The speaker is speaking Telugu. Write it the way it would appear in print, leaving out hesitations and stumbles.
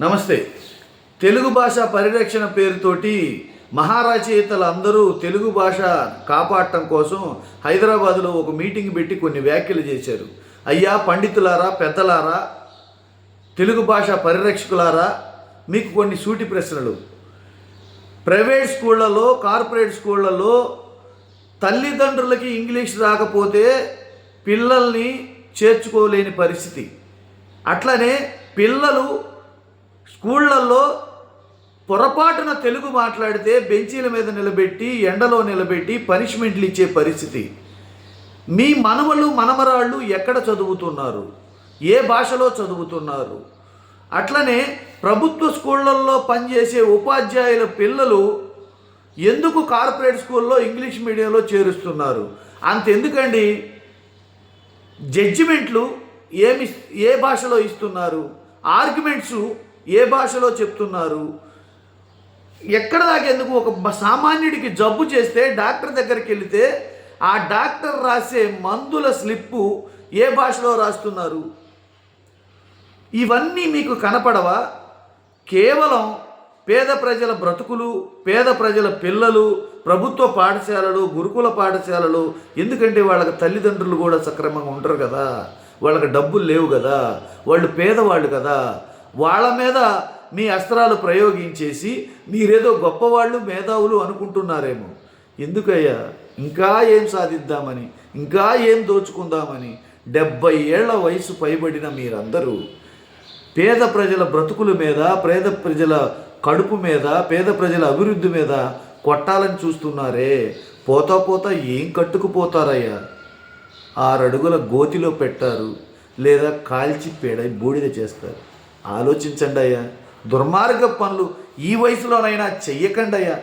నమస్తే. తెలుగు భాష పరిరక్షణ పేరుతోటి మహారచయితలు అందరూ తెలుగు భాష కాపాడటం కోసం హైదరాబాదులో ఒక మీటింగ్ పెట్టి కొన్ని వ్యాఖ్యలు చేశారు. అయ్యా పండితులారా, పెద్దలారా, తెలుగు భాష పరిరక్షకులారా, మీకు కొన్ని సూటి ప్రశ్నలు. ప్రైవేట్ స్కూళ్ళలో, కార్పొరేట్ స్కూళ్ళలో తల్లిదండ్రులకి ఇంగ్లీష్ రాకపోతే పిల్లల్ని చేర్చుకోలేని పరిస్థితి. అట్లనే పిల్లలు స్కూళ్ళల్లో పొరపాటున తెలుగు మాట్లాడితే బెంచీల మీద నిలబెట్టి, ఎండలో నిలబెట్టి పనిష్మెంట్లు ఇచ్చే పరిస్థితి. మీ మనవలు మనమరాళ్ళు ఎక్కడ చదువుతున్నారు? ఏ భాషలో చదువుతున్నారు? అట్లనే ప్రభుత్వ స్కూళ్ళల్లో పనిచేసే ఉపాధ్యాయుల పిల్లలు ఎందుకు కార్పొరేట్ స్కూల్లో ఇంగ్లీష్ మీడియంలో చేరుస్తున్నారు? అంతెందుకండి, జడ్జిమెంట్లు ఏ భాషలో ఇస్తున్నారు? ఆర్గ్యుమెంట్స్ ఏ భాషలో చెప్తున్నారు? ఎక్కడ దాకెందుకు? ఒక సామాన్యుడికి జబ్బు చేస్తే డాక్టర్ దగ్గరికి వెళితే ఆ డాక్టర్ రాసే మందుల స్లిప్పు ఏ భాషలో రాస్తున్నారు? ఇవన్నీ మీకు కనపడవా? కేవలం పేద ప్రజల బ్రతుకులు, పేద ప్రజల పిల్లలు ప్రభుత్వ పాఠశాలలు, గురుకుల పాఠశాలలు, ఎందుకంటే వాళ్ళకి తల్లిదండ్రులు కూడా సక్రమంగా ఉండరు కదా, వాళ్ళకి డబ్బులు లేవు కదా, వాళ్ళు పేదవాళ్ళు కదా, వాళ్ళ మీద మీ అస్త్రాలు ప్రయోగించేసి మీరేదో గొప్పవాళ్ళు, మేధావులు అనుకుంటున్నారేమో. ఎందుకయ్యా? ఇంకా ఏం సాధిద్దామని, ఇంకా ఏం దోచుకుందామని 70 ఏళ్ల వయసు పైబడిన మీరందరూ పేద ప్రజల బ్రతుకుల మీద, పేద ప్రజల కడుపు మీద, పేద ప్రజల అభివృద్ధి మీద కొట్టాలని చూస్తున్నారే. పోతా పోతా ఏం కట్టుకుపోతారయ్యా? 6 అడుగుల గోతిలో పెట్టారు, లేదా కాల్చి బూడిద చేస్తారు. ఆలోచించండి అయ్యా. దుర్మార్గ పనులు ఈ వయసులోనైనా చెయ్యకండి అయ్యా.